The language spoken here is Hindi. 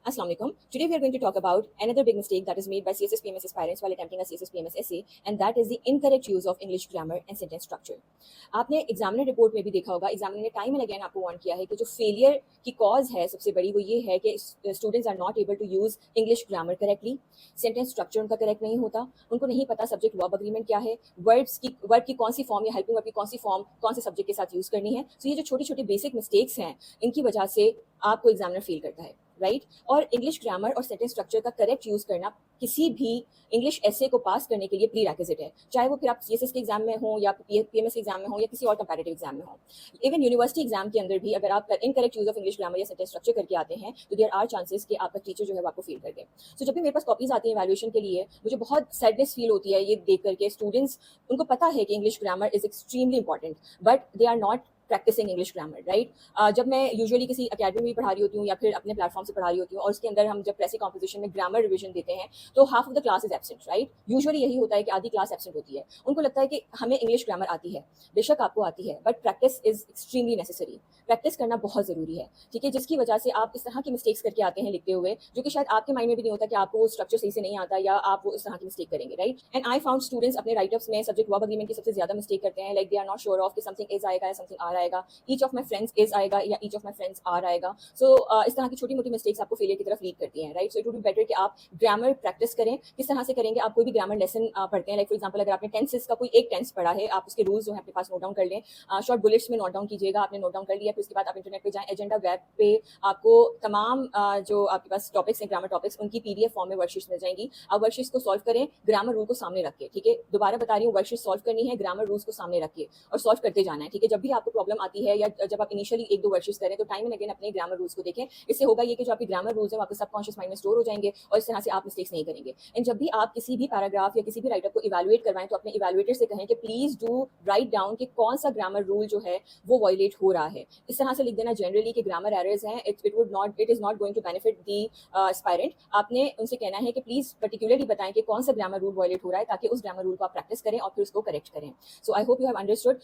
Assalamu alaikum. Today we are going to talk about another big mistake that is made by CSS PMS aspirants while attempting a CSS PMS essay, and that is the incorrect use of English grammar and sentence structure. आपने एग्जामिनर रिपोर्ट में भी देखा होगा, एग्जामिनर ने टाइम एंड अगेन आपको वार्न किया है कि जो फेलियर की कॉज है सबसे बड़ी वो ये है कि students are not able to use English grammar correctly, sentence structure उनका करेक्ट नहीं होता, उनको नहीं पता सब्जेक्ट वर्ब अग्रीमेंट क्या है, वर्ब की कौन सी फॉर्म या हेल्पिंग वर्ब की कौन सी फॉर्म कौन से सब्जेक्ट के साथ यूज करनी है. तो ये जो छोटी छोटी बेसिक मिस्टेक्स हैं इनकी वजह से आपको एग्जामिनर फील करता है, राइट. और इंग्लिश ग्रामर और सेंटेंस स्ट्रक्चर का करेक्ट यूज करना किसी भी इंग्लिश एसे को पास करने के लिए प्री रिक्विजिट है, चाहे वो फिर आप सीएसएस के एग्जाम में हो या पीएमएस एग्जाम में हो या किसी और कंपैरेटिव एग्जाम में हो. इवन यूनिवर्सिटी एग्जाम के अंदर भी अगर आप incorrect use of English grammar या सेंटेंस स्ट्रक्चर करके आते हैं तो देयर आर चांसेस कि आपका टीचर जो है वो आपको फील कर दे. सो जब भी मेरे पास कॉपीज आती हैं इवैल्यूएशन के लिए मुझे बहुत सैडनेस फील होती है ये देख करके. स्टूडेंट्स उनको पता है कि English grammar is extremely important but they are not practicing English grammar, right. जब मैं यूजुअली किसी अकेडमी में पढ़ा रही होती हूँ या फिर अपने प्लेटफॉर्म से पढ़ा रही होती हूँ और उसके अंदर हम जब प्रेसी कॉम्पोजिशन में ग्रामर रिविजन देते हैं तो half of the class is absent, right. Usually यही होता है कि आधी क्लास एब्सेंट होती है. उनको लगता है कि हमें इंग्लिश ग्रामर आती है, बेशक आपको आती है but practice is extremely necessary. Practice करना बहुत ज़रूरी है, ठीक है, जिसकी वजह से आप इस तरह की मिस्टेक्स करके आते हैं लिखते हुए जो कि शायद आपके माइंड में भी नहीं होता कि आपको स्ट्रक्चर सही से नहीं आता या आप वो इस तरह की मिस्टेक करेंगे, right. And I found students अपने राइटअप्स में सब्जेक्ट वर्ब अग्रीमेंट की सबसे ज़्यादा मिस्टेक करते हैं. Like they are not sure of कि समथिंग इज आएगा या समथिंग आर आएगा, each of my friends is आएगा या each of my friends are आएगा. सो इस तरह की छोटी मोटी मिस्टेक्स आपको फेलियर की तरफ लीड करती हैं, right. So it would be better कि आप ग्रामर प्रैक्टिस करें. किस तरह से करेंगे, आप कोई भी ग्रामर लेसन पढ़ते हैं, लाइक फॉर एग्जाम्पल अगर आपने टेंसेस का कोई एक टेंस पढ़ा है आप उसके रूल्स जो है अपने पास नोट डाउन कर लें. शॉर्ट बुलेट्स में नोट डाउन कीजिएगा. आपने नोट डाउन कर लिया फिर उसके बाद आप इंटरनेट पे जाएं, एजेंडा वेब पे आपको तमाम जो आपके पास टॉपिक्स हैं ग्रामर टॉपिक्स उनकी पीडीएफ फॉर्म में वर्कशीट्स मिल जाएंगी. आप वर्कशीट्स को सॉल्व करें ग्रामर रूल को सामने रख के, ठीक है. दोबारा बता रही हूँ, वर्कशीट सॉल्व करनी है, ग्रामर रूल्स को सामने रख के और सॉल्व करते जाना है, ठीक है. जब भी आपको प्रॉब्लम आती है या जब आप इनिशियली एक दो वर्कशीट्स करें तो टाइम एंड अगेन अपने ग्रामर रूल्स को देखें. इससे होगा ये कि जो आपके ग्रामर रूल्स हैं आपके सबकॉन्शियस माइंड में स्टोर हो जाएंगे और इस तरह से आप मिस्टेक्स नहीं करेंगे. एंड जब भी आप किसी भी पैराग्राफ या किसी भी राइटर को इवैल्यूएट करवाएं तो अपने इवैल्यूएटर से कहें कि प्लीज डू राइट डाउन कि कौन सा ग्रामर रूल जो है वो वायलेट हो रहा है. इस तरह से लिख देना जनरली कि ग्रामर एरर्स हैं, it is not going to benefit the aspirant. आपने उनसे कहना है कि प्लीज पर्टिकुलरली बताएं कि कौन सा ग्रामर रूल वायलेट हो रहा है ताकि उस ग्रामर रूल को आप प्रैक्टिस करें और फिर उसको करेक्ट करें. So I hope you have understood.